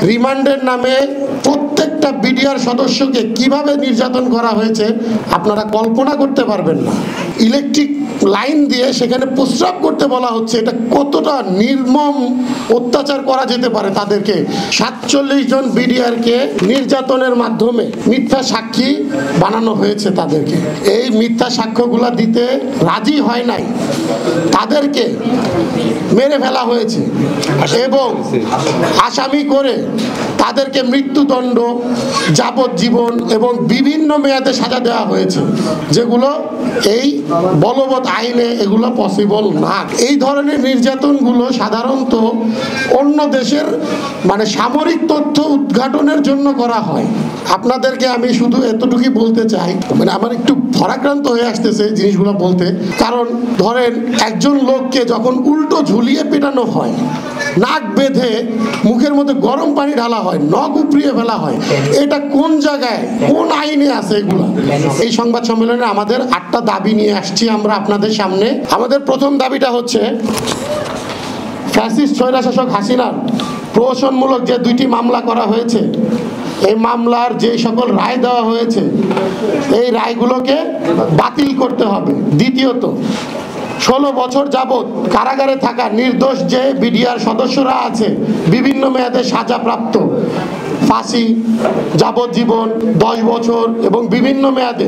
রিমান্ডের নামে প্রত্যেকটা বিডিআর সদস্যকে কিভাবে নির্যাতন করা হয়েছে আপনারা কল্পনা করতে পারবেন না। ইলেকট্রিক লাইন দিয়ে সেখানে প্রস্রাব করতে বলা হচ্ছে, এটা কতটা নির্মম অত্যাচার করা যেতে পারে তাদেরকে। 47 জন বিডিআরকে নির্যাতনের মাধ্যমে মিথ্যা সাক্ষী বানানো হয়েছে তাদেরকে। এই মিথ্যা সাক্ষ্যগুলা দিতে রাজি হয় নাই, তাদেরকে মেরে ফেলা হয়েছে এবং আসামি করে তাদেরকে মৃত্যুদণ্ড, যাবজ্জীবন এবং বিভিন্ন মেয়াদে সাজা দেওয়া হয়েছে, যেগুলো এই বলবৎ আইনে এগুলো পসিবল না। এই ধরনের নির্যাতনগুলো সাধারণত অন্য দেশের সামরিক তথ্য উদ্ঘাটনের জন্য করা হয়। আপনাদেরকে আমি শুধু এতটুকুই বলতে চাই, আমার একটু ভরাক্রান্ত হয়ে আসতেছে জিনিসগুলো বলতে, কারণ ধরেন একজন লোককে যখন উল্টো ঝুলিয়ে পেটানো হয়, নাক বেঁধে মুখের মধ্যে গরম পানি ঢালা হয়, নখ উপড়িয়ে ফেলা হয়, এটা কোন জায়গায় কোন আইনে আছে এগুলো? এই সংবাদ সম্মেলনে আমাদের 8টা দাবি নিয়ে আসছি আমরা আপনাদের সামনে। আমাদের প্রথম দাবিটা হচ্ছে ফ্যাসিস্ট স্বৈরশাসক হাসিনার প্রহসনমূলক যে 2টি মামলা করা হয়েছে, এই মামলার যে সকল রায় দেওয়া হয়েছে এই রায়গুলোকে বাতিল করতে হবে। দ্বিতীয়ত, 16 বছর যাবৎ কারাগারে থাকা নির্দোষ যে বিডিআর সদস্যরা আছে, বিভিন্ন মেয়াদে সাজাপ্রাপ্ত, ফাঁসি, যাবজ্জীবন, 10 বছর এবং বিভিন্ন মেয়াদে,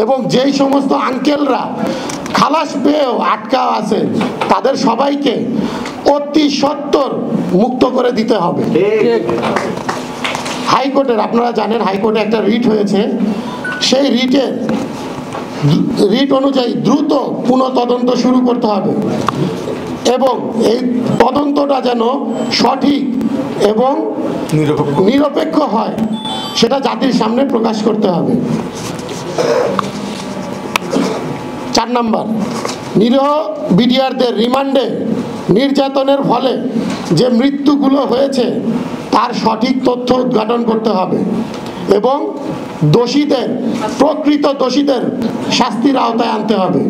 এবং যেই সমস্ত আঙ্কেলরা খালাস পেয়েও আটকা আছে তাদের সবাইকে অতি সত্বর মুক্ত করে দিতে হবে। হাইকোর্টের, আপনারা জানেন হাইকোর্টে একটা রিট হয়েছে, সেই রিট অনুযায়ী দ্রুত পুনঃতদন্ত শুরু করতে হবে এবং এই তদন্তটা যেন সঠিক এবং নিরপেক্ষ হয় সেটা জাতির সামনে প্রকাশ করতে হবে। 4 নম্বর, নিরীহ বিডিআরদের রিমান্ডে নির্যাতনের ফলে যে মৃত্যুগুলো হয়েছে তার সঠিক তথ্য উদ্ঘাটন করতে হবে এবং প্রকৃত দোষীদের শাস্তির আওতায় আনতে হবে।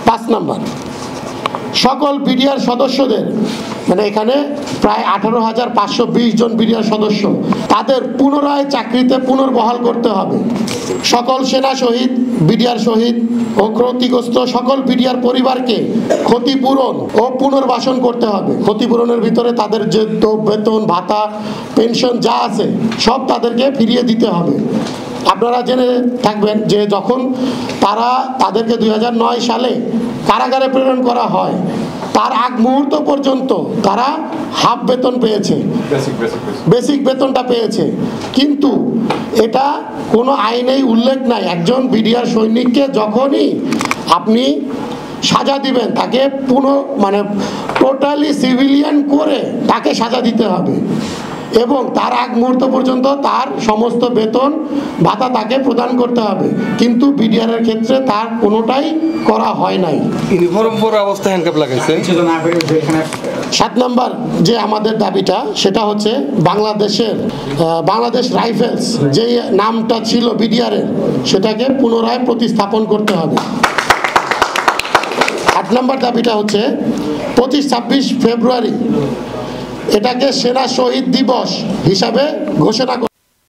5 নম্বর, সকল বিডিআর সদস্যদের, এখানে প্রায় 18,520 জন বিডিআর সদস্য, তাদের পুনরায় চাকরিতে পুনর্বহাল করতে হবে। সকল সেনা শহীদ, বিডিআর শহীদ ও ক্ষতিগ্রস্ত সকল বিডিআর পরিবারকে ক্ষতিপূরণ ও পুনর্বাসন করতে হবে। ক্ষতিপূরণের ভিতরে তাদের যে বেতন, ভাতা, পেনশন যা আছে সব তাদেরকে ফিরিয়ে দিতে হবে। আপনারা জেনে থাকবেন যে যখন তাদেরকে 2009 সালে কারাগারে প্রেরণ করা হয়, তার আগ মুহূর্ত পর্যন্ত তারা হাফ বেতন পেয়েছে, বেসিক বেতনটা পেয়েছে, কিন্তু এটা কোনো আইনেই উল্লেখ নাই। একজন বিডিআর সৈনিককে যখনই আপনি সাজা দিবেন তাকে টোটালি সিভিলিয়ান করে তাকে সাজা দিতে হবে এবং তার আগ মুহূর্ত পর্যন্ত তার সমস্ত বেতন ভাতা তাকে প্রদান করতে হবে, কিন্তু বিডিআর এর ক্ষেত্রে তার কোনোটাই করা হয় নাই। ইউনিফর্ম পরা অবস্থায় হ্যান্ডকাপ লাগাইছে। 7 নম্বর যে আমাদের দাবিটা সেটা হচ্ছে বাংলাদেশ রাইফেলস যে নামটা ছিল বিডিআর এর, সেটাকে পুনরায় প্রতিস্থাপন করতে হবে। 8 নম্বর দাবিটা হচ্ছে 25-26 ফেব্রুয়ারি এটাকে সেনা শহীদ দিবস হিসাবে ঘোষণা